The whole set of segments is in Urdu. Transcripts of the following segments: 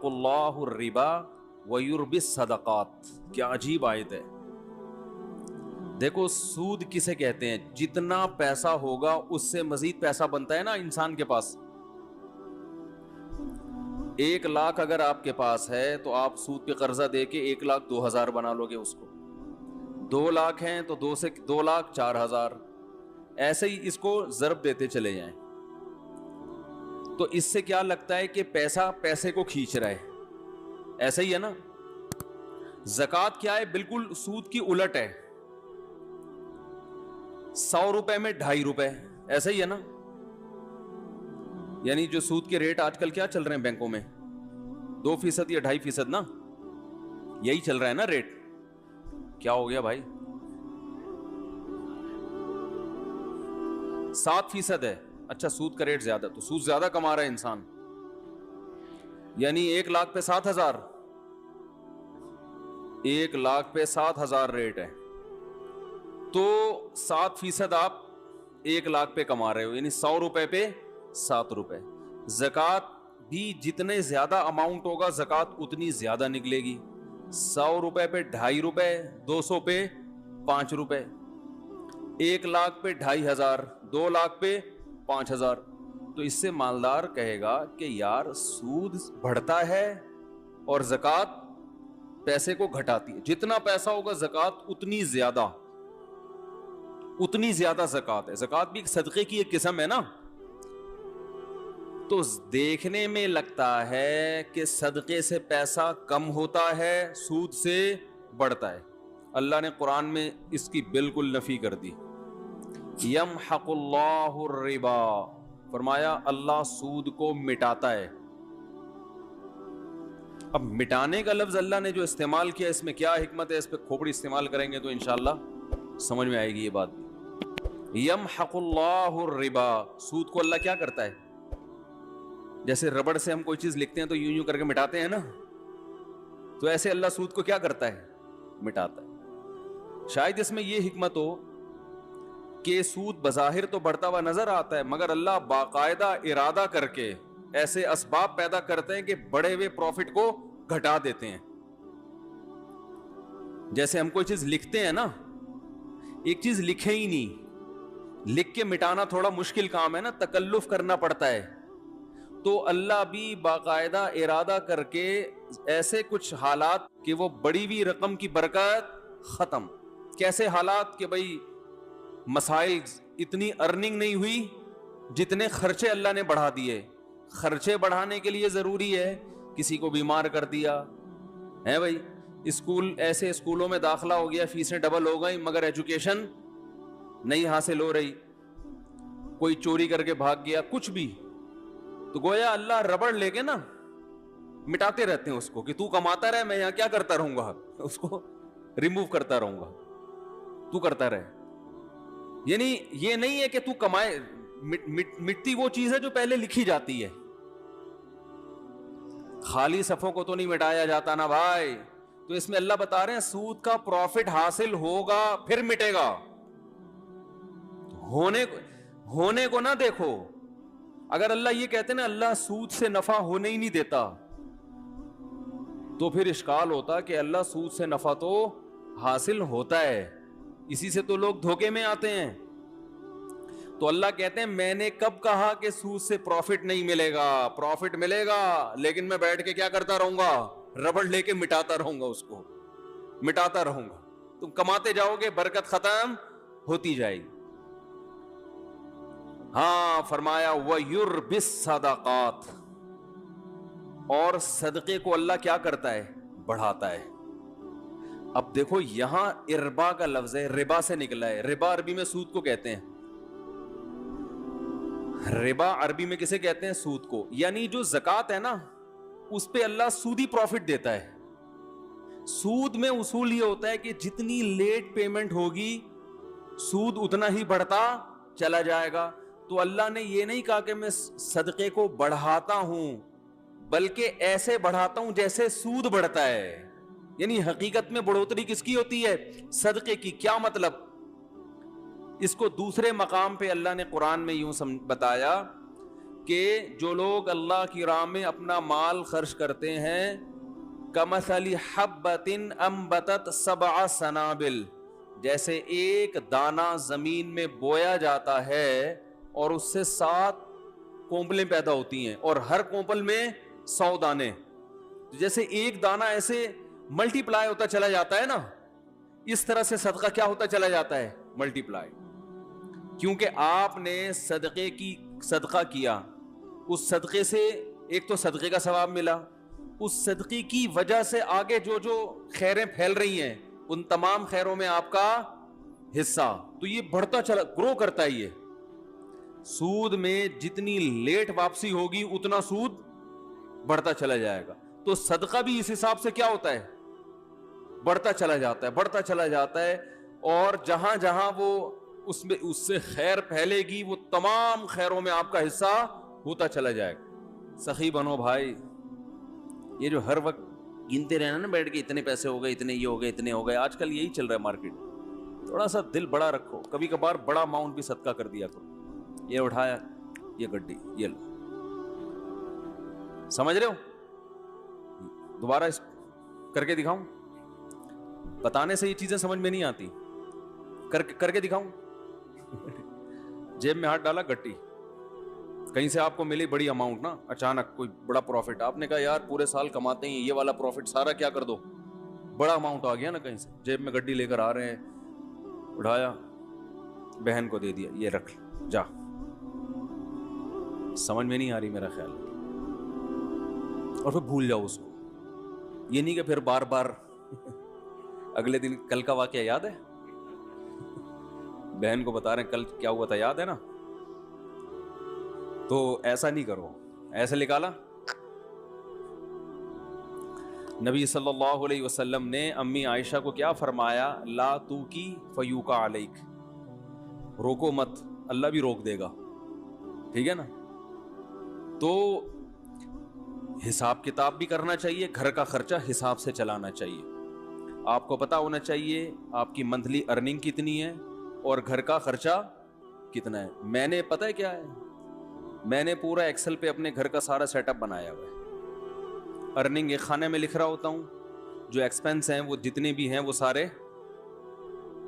یمحق اللہ الربا ویربی الصدقات. کیا عجیب آیت ہے. دیکھو سود کسے کہتے ہیں؟ جتنا پیسہ ہوگا اس سے مزید پیسہ بنتا ہے نا انسان کے پاس. 1,00,000 اگر آپ کے پاس ہے تو آپ سود پہ قرضہ دے کے 1,02,000 بنا لو گے اس کو. 2,00,000 ہیں تو 2 سے 2,00,000 4,000. ایسے ہی اس کو ضرب دیتے چلے جائیں. تو اس سے کیا لگتا ہے کہ پیسہ پیسے کو کھینچ رہا ہے. ایسا ہی ہے نا. زکوٰۃ کیا ہے؟ بالکل سود کی الٹ ہے. 100 روپے میں 2.5 روپے. ایسا ہی ہے نا. یعنی جو سود کے ریٹ آج کل کیا چل رہے ہیں بینکوں میں 2% یا 2.5% نا. یہی چل رہا ہے نا ریٹ. کیا ہو گیا بھائی؟ 7% ہے. اچھا سود کا ریٹ زیادہ تو سود زیادہ کما رہا ہے انسان. یعنی 1,00,000 پہ 7,000. 1,00,000 پہ 7,000 ریٹ ہے تو 7% آپ 1,00,000 پہ کما رہے ہو. یعنی 100 روپے پہ 7 روپے. زکوٰۃ بھی جتنے زیادہ اماؤنٹ ہوگا زکوٰۃ اتنی زیادہ نکلے گی. 100 روپے پہ 2.5 روپے, 200 پہ 5 روپے, 1,00,000 پہ 2,500, 2,00,000 پہ 5,000. تو اس سے مالدار کہے گا کہ یار سود بڑھتا ہے اور زکوٰۃ پیسے کو گھٹاتی ہے. جتنا پیسہ ہوگا زکوٰۃ اتنی زیادہ زکوٰۃ ہے. زکوٰۃ بھی ایک صدقے کی ایک قسم ہے نا. تو دیکھنے میں لگتا ہے کہ صدقے سے پیسہ کم ہوتا ہے, سود سے بڑھتا ہے. اللہ نے قرآن میں اس کی بالکل نفی کر دی. یمحق اللہ الربا, فرمایا اللہ سود کو مٹاتا ہے. اب مٹانے کا لفظ اللہ نے جو استعمال کیا اس میں کیا حکمت ہے, اس پہ کھوپڑی استعمال کریں گے تو انشاءاللہ سمجھ میں آئے گی یہ بات بھی. یمحق اللہ الربا, سود کو اللہ کیا کرتا ہے؟ جیسے ربڑ سے ہم کوئی چیز لکھتے ہیں تو یوں کر کے مٹاتے ہیں نا, تو ایسے اللہ سود کو کیا کرتا ہے؟ مٹاتا ہے. شاید اس میں یہ حکمت ہو کہ سود بظاہر تو بڑھتا ہوا نظر آتا ہے مگر اللہ باقاعدہ ارادہ کر کے ایسے اسباب پیدا کرتے ہیں کہ بڑے ہوئے پروفٹ کو گھٹا دیتے ہیں. جیسے ہم کوئی چیز لکھتے ہیں نا, ایک چیز لکھے ہی نہیں, لکھ کے مٹانا تھوڑا مشکل کام ہے نا, تکلف کرنا پڑتا ہے. تو اللہ بھی باقاعدہ ارادہ کر کے ایسے کچھ حالات کہ وہ بڑی ہوئی رقم کی برکت ختم. کیسے حالات کہ بھائی مسائل اتنی ارننگ نہیں ہوئی جتنے خرچے اللہ نے بڑھا دیے. خرچے بڑھانے کے لیے ضروری ہے کسی کو بیمار کر دیا ہے بھائی, اسکول ایسے اسکولوں میں داخلہ ہو گیا, فیسیں ڈبل ہو گئی مگر ایجوکیشن نہیں حاصل ہو رہی, کوئی چوری کر کے بھاگ گیا, کچھ بھی. تو گویا اللہ ربڑ لے کے نا مٹاتے رہتے ہیں اس کو کہ تو کماتا رہے, میں یہاں کیا کرتا رہوں گا, اس کو ریموو کرتا رہوں گا, تو کرتا رہے. یعنی یہ نہیں ہے کہ تو کمائے, مٹتی وہ چیز ہے جو پہلے لکھی جاتی ہے. خالی صفوں کو تو نہیں مٹایا جاتا نا بھائی. تو اس میں اللہ بتا رہے ہیں سود کا پروفٹ حاصل ہوگا پھر مٹے گا. ہونے کو نہ دیکھو. اگر اللہ یہ کہتے نا اللہ سود سے نفع ہونے ہی نہیں دیتا تو پھر اشکال ہوتا کہ اللہ سود سے نفع تو حاصل ہوتا ہے, اسی سے تو لوگ دھوکے میں آتے ہیں. تو اللہ کہتے ہیں میں نے کب کہا کہ سود سے پروفٹ نہیں ملے گا؟ پروفٹ ملے گا لیکن میں بیٹھ کے کیا کرتا رہوں گا؟ ربڑ لے کے مٹاتا رہوں گا, اس کو مٹاتا رہوں گا. تم کماتے جاؤ گے, برکت ختم ہوتی جائے گی. ہاں فرمایا وَيُرْبِ الصَّدَقَاتِ, اور صدقے کو اللہ کیا کرتا ہے؟ بڑھاتا ہے. اب دیکھو یہاں اربا کا لفظ ہے, ربا سے نکلا ہے. ربا عربی میں سود کو کہتے ہیں. ربا عربی میں کسے کہتے ہیں؟ سود کو. یعنی جو زکوٰۃ ہے نا اس پہ اللہ سودی پروفٹ دیتا ہے. سود میں اصول یہ ہوتا ہے کہ جتنی لیٹ پیمنٹ ہوگی سود اتنا ہی بڑھتا چلا جائے گا. تو اللہ نے یہ نہیں کہا کہ میں صدقے کو بڑھاتا ہوں بلکہ ایسے بڑھاتا ہوں جیسے سود بڑھتا ہے. یعنی حقیقت میں بڑھوتری کس کی ہوتی ہے؟ صدقے کی. کیا مطلب؟ اس کو دوسرے مقام پہ اللہ نے قرآن میں یوں بتایا کہ جو لوگ اللہ کی راہ میں اپنا مال خرچ کرتے ہیں کمثل حبۃ انبتت سبع سنابل، جیسے ایک دانہ زمین میں بویا جاتا ہے اور اس سے 7 کونپلیں پیدا ہوتی ہیں اور ہر کونپل میں 100 دانے، جیسے ایک دانہ ایسے ملٹی پلائی ہوتا چلا جاتا ہے نا، اس طرح سے صدقہ کیا ہوتا چلا جاتا ہے؟ ملٹی پلائی. کیونکہ آپ نے صدقہ کیا، اس صدقے سے ایک تو صدقے کا ثواب ملا، اس صدقے کی وجہ سے آگے جو خیریں پھیل رہی ہیں ان تمام خیروں میں آپ کا حصہ، تو یہ بڑھتا چلا گرو کرتا ہے. یہ سود میں جتنی لیٹ واپسی ہوگی اتنا سود بڑھتا چلا جائے گا. تو صدقہ بھی اس حساب سے کیا ہوتا ہے؟ بڑھتا چلا جاتا ہے، بڑھتا چلا جاتا ہے، اور جہاں جہاں وہ اس سے خیر پھیلے گی وہ تمام خیروں میں آپ کا حصہ ہوتا چلا جائے گا. سخی بنو بھائی. یہ جو ہر وقت گنتے رہنا نا بیٹھ کے اتنے پیسے ہو گئے، اتنے یہ ہو گئے، اتنے ہو گئے، آج کل یہی چل رہا ہے مارکیٹ. تھوڑا سا دل بڑا رکھو، کبھی کبھار بڑا اماؤنٹ بھی صدقہ کر دیا کرو. یہ اٹھایا، یہ گڈی، یہ لو. سمجھ رہے ہو؟ دوبارہ اس کر کے دکھاؤں؟ بتانے سے یہ چیزیں سمجھ میں نہیں آتی، کر کے دکھاؤں؟ جیب میں ہاتھ ڈالا، گٹی کہیں سے آپ کو ملی بڑی اماؤنٹ نا، اچانک کوئی بڑا پروفٹ، آپ نے کہا یار پورے سال کماتے ہیں یہ والا پروفٹ سارا کیا کر دو، بڑا اماؤنٹ آ گیا نا کہیں سے، جیب میں گڈی لے کر آ رہے ہیں، اٹھایا، بہن کو دے دیا، یہ رکھ جا. سمجھ میں نہیں آ رہی میرا خیال، اور پھر بھول جاؤ اس کو. یہ نہیں کہ پھر بار بار اگلے دن کل کا واقعہ یاد ہے، بہن کو بتا رہے ہیں کل کیا ہوا تھا، یاد ہے نا؟ تو ایسا نہیں کرو. ایسے نکالا. نبی صلی اللہ علیہ وسلم نے امی عائشہ کو کیا فرمایا؟ لا توکی فیوکا علیک، روکو مت، اللہ بھی روک دے گا. ٹھیک ہے نا؟ تو حساب کتاب بھی کرنا چاہیے، گھر کا خرچہ حساب سے چلانا چاہیے. آپ کو پتا ہونا چاہیے آپ کی منتھلی ارننگ کتنی ہے اور گھر کا خرچہ کتنا ہے. میں نے پتہ ہے کیا ہے، میں نے پورا ایکسل پہ اپنے گھر کا سارا سیٹ اپ بنایا ہوا ہے. ارننگ ایک خانے میں لکھ رہا ہوتا ہوں، جو ایکسپینس ہیں وہ جتنے بھی ہیں وہ سارے،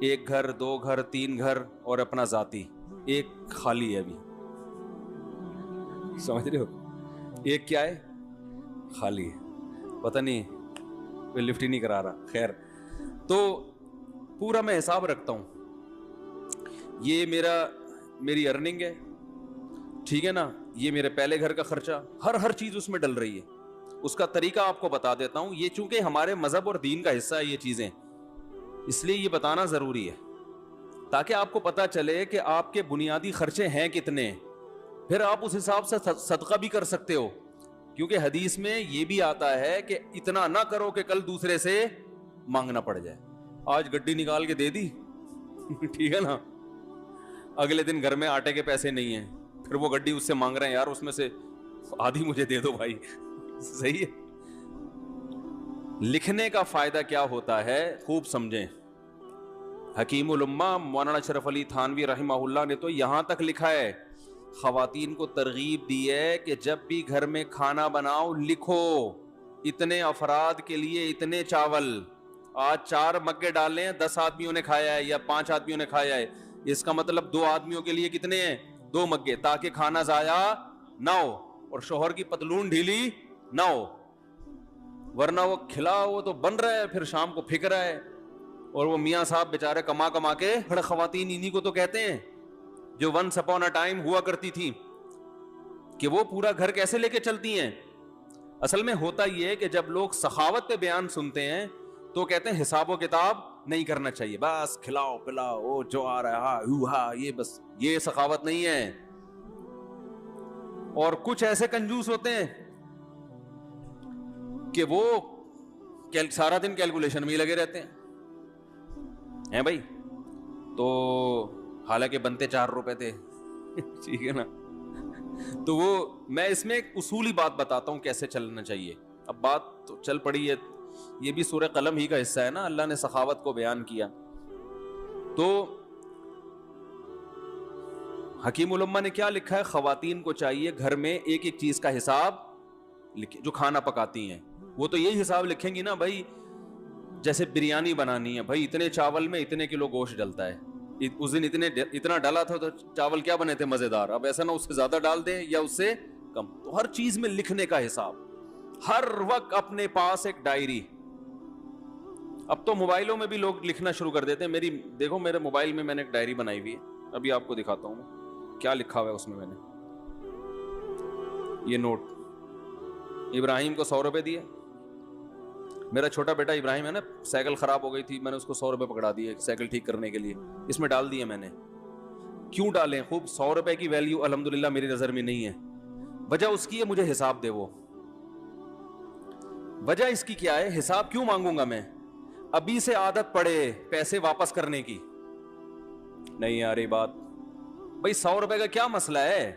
1 گھر 2 گھر 3 گھر اور اپنا ذاتی ایک خالی ہے ابھی. سمجھ رہے ہو؟ ایک کیا ہے؟ خالی ہے. پتہ نہیں کوئی لفٹ ہی نہیں کرا رہا. خیر، تو پورا میں حساب رکھتا ہوں. یہ میری ارننگ ہے، ٹھیک ہے نا، یہ میرے پہلے گھر کا خرچہ، ہر چیز اس میں ڈل رہی ہے. اس کا طریقہ آپ کو بتا دیتا ہوں. یہ چونکہ ہمارے مذہب اور دین کا حصہ ہے یہ چیزیں، اس لیے یہ بتانا ضروری ہے تاکہ آپ کو پتا چلے کہ آپ کے بنیادی خرچے ہیں کتنے، پھر آپ اس حساب سے صدقہ بھی کر سکتے ہو. کیونکہ حدیث میں یہ بھی آتا ہے کہ اتنا نہ کرو کہ کل دوسرے سے مانگنا پڑ جائے. آج گڈی نکال کے دے دی، ٹھیک ہے نا، اگلے دن گھر میں آٹے کے پیسے نہیں ہیں، پھر وہ گڈی اس سے مانگ رہے ہیں یار اس میں سے آدھی مجھے دے دو بھائی. صحیح ہے. لکھنے کا فائدہ کیا ہوتا ہے خوب سمجھیں. حکیم الامہ مولانا اشرف علی تھانوی رحمہ اللہ نے تو یہاں تک لکھا ہے، خواتین کو ترغیب دی ہے کہ جب بھی گھر میں کھانا بناؤ لکھو اتنے افراد کے لیے اتنے چاول. آج 4 مگے ڈالے ہیں، 10 آدمیوں نے کھایا ہے یا 5 آدمیوں نے کھایا ہے، اس کا مطلب 2 آدمیوں کے لیے کتنے ہیں؟ 2 مگے، تاکہ کھانا ضائع نہ ہو اور شوہر کی پتلون ڈھیلی نہ ہو. ورنہ وہ کھلا وہ تو بن رہا ہے، پھر شام کو پھک رہا ہے، اور وہ میاں صاحب بیچارے کما کے، ہر خواتین انہی کو تو کہتے ہیں جو ونس اپون اے ٹائم ہوا کرتی تھی کہ وہ پورا گھر کیسے لے کے چلتی ہیں. اصل میں ہوتا یہ ہے کہ جب لوگ سخاوت پہ بیان سنتے ہیں تو کہتے ہیں حساب و کتاب نہیں کرنا چاہیے، بس کھلاؤ پلاؤ جو آ رہا ہے یہ بس، یہ سخاوت نہیں ہے. اور کچھ ایسے کنجوس ہوتے ہیں کہ وہ سارا دن کیلکولیشن میں ہی لگے رہتے ہیں بھائی. تو حالانکہ بنتے 4 روپے تھے، ٹھیک ہے نا. تو وہ میں اس میں ایک اصولی بات بتاتا ہوں کیسے چلنا چاہیے. اب بات تو چل پڑی ہے، یہ بھی سورہ قلم ہی کا حصہ ہے نا، اللہ نے سخاوت کو بیان کیا. تو حکیم الامہ نے کیا لکھا ہے؟ خواتین کو چاہیے گھر میں ایک ایک چیز کا حساب لکھیں، جو کھانا پکاتی ہیں وہ تو یہی حساب لکھیں گی نا بھائی، جیسے بریانی بنانی ہے بھائی اتنے چاول میں اتنے کلو گوشت ڈلتا ہے، اس دن اتنا ڈالا تھا تو چاول کیا بنے تھے مزیدار، اب ایسا نہ اس سے زیادہ ڈال دیں یا اس سے کم. تو ہر چیز میں لکھنے کا حساب، ہر وقت اپنے پاس ایک ڈائری. اب تو موبائلوں میں بھی لوگ لکھنا شروع کر دیتے ہیں. دیکھو میرے موبائل میں نے ایک ڈائری بنائی ہوئی ہے، ابھی آپ کو دکھاتا ہوں کیا لکھا ہوا ہے اس میں نے. یہ نوٹ، ابراہیم کو 100 روپے دیے. میرا چھوٹا بیٹا ابراہیم ہے نا، سائیکل خراب ہو گئی تھی، میں نے اس کو 100 روپے پکڑا دیے سائیکل ٹھیک کرنے کے لیے، اس میں ڈال دیے میں نے. کیوں ڈالیں؟ خوب 100 روپے کی ویلیو الحمدللہ میری نظر میں نہیں ہے. وجہ اس کی ہے مجھے حساب دے. وہ وجہ اس کی کیا ہے؟ حساب کیوں مانگوں گا میں؟ ابھی سے عادت پڑے پیسے واپس کرنے کی. نہیں یار یہ بات بھائی 100 روپے کا کیا مسئلہ ہے؟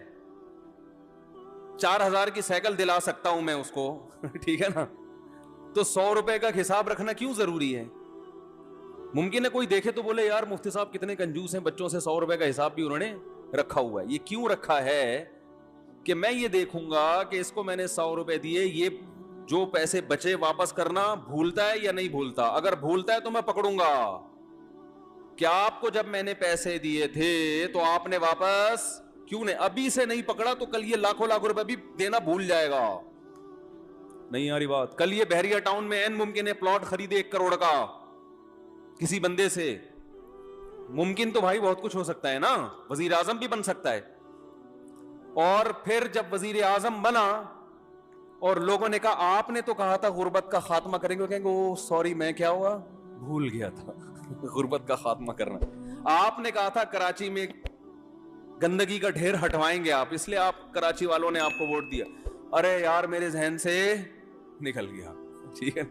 4000 کی سائیکل دلا سکتا ہوں میں اس کو ٹھیک ہے نا. تو 100 روپے کا حساب رکھنا کیوں ضروری ہے؟ ممکن ہے کوئی دیکھے تو بولے یار مفتی صاحب کتنے کنجوس ہیں، بچوں سے 100 روپے کا حساب بھی انہوں نے رکھا ہوا ہے. یہ کیوں رکھا ہے کہ میں یہ دیکھوں گا کہ اس کو میں نے 100 روپے دیے، یہ جو پیسے بچے واپس کرنا بھولتا ہے یا نہیں بھولتا. اگر بھولتا ہے تو میں پکڑوں گا. کیا آپ کو جب میں نے پیسے دیے تھے تو آپ نے واپس کیوں نہیں؟ ابھی سے نہیں پکڑا تو کل یہ لاکھوں روپے بھی دینا بھول جائے گا. نہیں یاری بات، کل یہ بحریہ ٹاؤن میں این ممکن ہے پلاٹ خریدے 1 کروڑ کا کسی بندے سے. ممکن تو بھائی بہت کچھ ہو سکتا ہے نا، وزیر اعظم بھی بن سکتا ہے. اور پھر جب وزیر اعظم بنا اور لوگوں نے کہا آپ نے تو کہا تھا غربت کا خاتمہ کریں گے، کہیں گے او سوری میں کیا ہوا بھول گیا تھا غربت کا خاتمہ کرنا. آپ نے کہا تھا کراچی میں گندگی کا ڈھیر ہٹوائیں گے آپ، اس لیے آپ کراچی والوں نے آپ کو ووٹ دیا. ارے یار میرے ذہن سے نکل گیا. ٹھیک ہے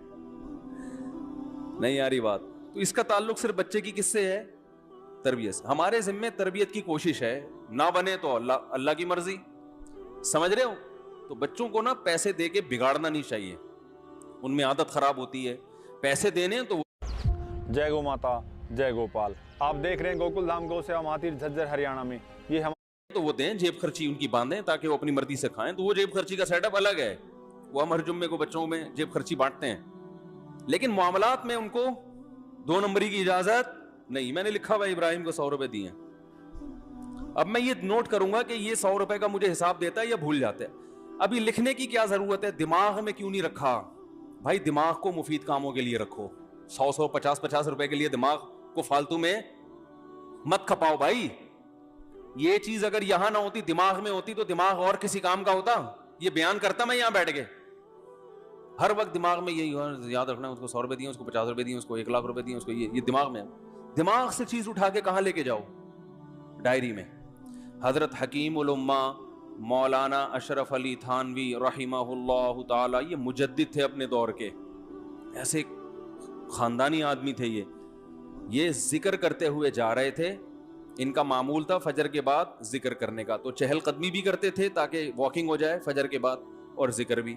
نہیں یاری بات. تو اس کا تعلق صرف بچے کی کس سے ہے؟ تربیت سے. ہمارے ذمے تربیت کی کوشش ہے، نہ بنے تو اللہ کی مرضی. سمجھ رہے ہو؟ تو بچوں کو نا پیسے دے کے بگاڑنا نہیں چاہیے، ان میں عادت خراب ہوتی ہے. پیسے دینے تو جے گو ماتا جے گوپال. آپ دیکھ رہے ہیں گوکل دھام گو سیوا مہاتیر جھجھر ہریانہ میں. یہ ہم تو وہ دیں، جیب خرچی ان کی باندھیں تاکہ وہ اپنی مرضی سے کھائیں. تو وہ جیب خرچی کا سیٹ اپ الگ ہے، وہ ہم ہر جمعے کو بچوں میں جیب خرچی بانٹتے ہیں. لیکن معاملات میں ان کو 2 نمبری کی اجازت نہیں. میں نے لکھا ہوا ابراہیم کو 100 روپے دیے. اب میں یہ نوٹ کروں گا کہ یہ 100 روپے کا مجھے حساب دیتا ہے یا بھول جاتا ہے. ابھی لکھنے کی کیا ضرورت ہے؟ دماغ میں کیوں نہیں رکھا بھائی؟ دماغ کو مفید کاموں کے لیے رکھو. 100 50 روپے کے لیے دماغ کو فالتو میں مت کھپاؤ بھائی. یہ چیز اگر یہاں نہ ہوتی، دماغ میں ہوتی، تو دماغ اور کسی کام کا ہوتا. یہ بیان کرتا میں یہاں بیٹھ کے ہر وقت دماغ میں یہی یاد رکھنا ہے، اس کو 100 روپے دیے، اس کو 50 روپے دیے، اس کو 1 لاکھ روپے دیے، اس کو یہ دماغ میں. دماغ سے چیز اٹھا کے کہاں لے کے جاؤ؟ ڈائری میں. حضرت حکیم الامہ مولانا اشرف علی تھانوی رحمہ اللہ تعالی، یہ مجدد تھے اپنے دور کے، ایسے خاندانی آدمی تھے. یہ ذکر کرتے ہوئے جا رہے تھے. ان کا معمول تھا فجر کے بعد ذکر کرنے کا، تو چہل قدمی بھی کرتے تھے تاکہ واکنگ ہو جائے فجر کے بعد، اور ذکر بھی.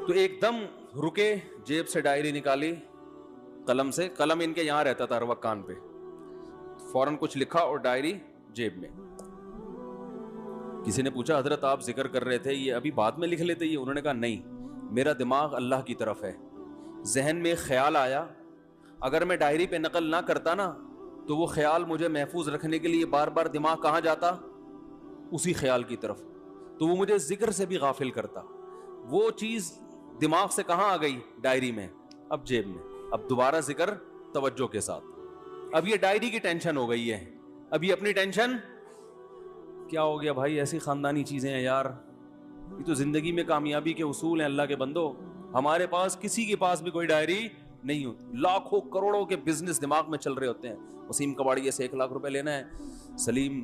تو ایک دم رکے، جیب سے ڈائری نکالی، قلم سے، قلم ان کے یہاں رہتا تھا ہر وقت کان پہ، فوراً کچھ لکھا اور ڈائری جیب میں. کسی نے پوچھا حضرت آپ ذکر کر رہے تھے، یہ ابھی بعد میں لکھ لیتے یہ؟ انہوں نے کہا نہیں، میرا دماغ اللہ کی طرف ہے. ذہن میں ایک خیال آیا، اگر میں ڈائری پہ نقل نہ کرتا نا تو وہ خیال مجھے محفوظ رکھنے کے لیے بار بار دماغ کہاں جاتا؟ اسی خیال کی طرف. تو وہ مجھے ذکر سے بھی غافل کرتا. وہ چیز دماغ سے کہاں آ گئی؟ ڈائری میں. اب جیب میں. اب دوبارہ ذکر توجہ کے ساتھ. اب یہ ڈائری کی ٹینشن ہو گئی ہے. اب یہ اپنی ٹینشن کیا ہو گیا بھائی؟ ایسی خاندانی چیزیں ہیں یار. یہ تو زندگی میں کامیابی کے اصول ہیں اللہ کے بندو. ہمارے پاس کسی کے پاس بھی کوئی ڈائری نہیں ہوتی. لاکھوں کروڑوں کے بزنس دماغ میں چل رہے ہوتے ہیں. وسیم کباڑیے سے 1 لاکھ روپے لینا ہے، سلیم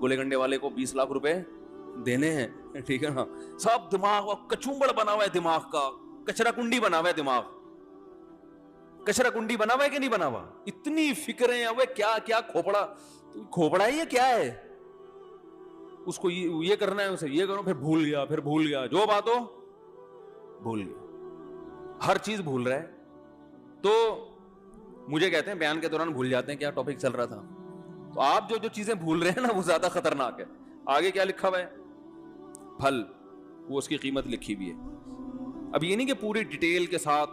گولے گنڈے والے کو 20 لاکھ روپے دینے ہیں. ٹھیک ہے نا؟ سب دماغ کچومبڑ بنا ہوا ہے، دماغ کا کچرا کنڈی بنا ہوا ہے. دماغ کچرا کنڈی بنا ہوا ہے کہ نہیں بنا ہوا؟ اتنی فکریں ہیں. وہ کیا کیا کھوپڑا ہے یہ کیا ہے؟ اس کو یہ کرنا ہے، اسے یہ کرو، پھر بھول گیا، پھر بھول گیا، جو بات ہو بھول گیا. ہر چیز بھول رہا ہے. تو مجھے کہتے ہیں بیان کے دوران بھول جاتے ہیں کیا ٹاپک چل رہا تھا. تو آپ جو چیزیں بھول رہے ہیں نا وہ زیادہ خطرناک ہے. آگے کیا لکھا ہوا ہے؟ پھل، وہ اس کی قیمت لکھی بھی ہے. اب یہ نہیں کہ پوری ڈیٹیل کے ساتھ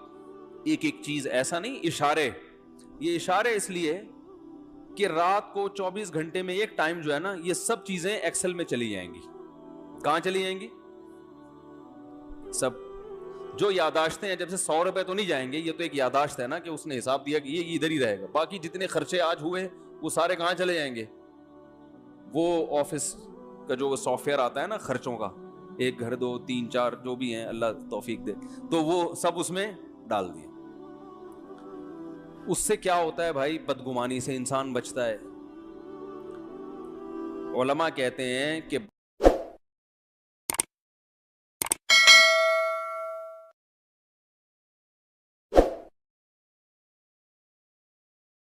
ایک ایک چیز، ایسا نہیں، اشارے. یہ اشارے اس لیے کہ رات کو 24 گھنٹے میں ایک ٹائم جو ہے نا، یہ سب چیزیں ایکسل میں چلی جائیں گی. کہاں چلی جائیں گی؟ سب جو یاداشتیں ہیں، جب سے 100 روپے تو نہیں جائیں گے، یہ تو ایک یاداشت ہے نا کہ اس نے حساب دیا کہ یہ ادھر ہی رہے گا. باقی جتنے خرچے آج ہوئے وہ سارے کہاں چلے جائیں گے؟ وہ آفس کا جو سافٹ ویئر آتا ہے نا خرچوں کا، 1 گھر 2 3 4 جو بھی ہیں، اللہ توفیق دے، تو وہ سب اس میں ڈال دیے. اس سے کیا ہوتا ہے بھائی؟ بدگمانی سے انسان بچتا ہے. علماء کہتے ہیں کہ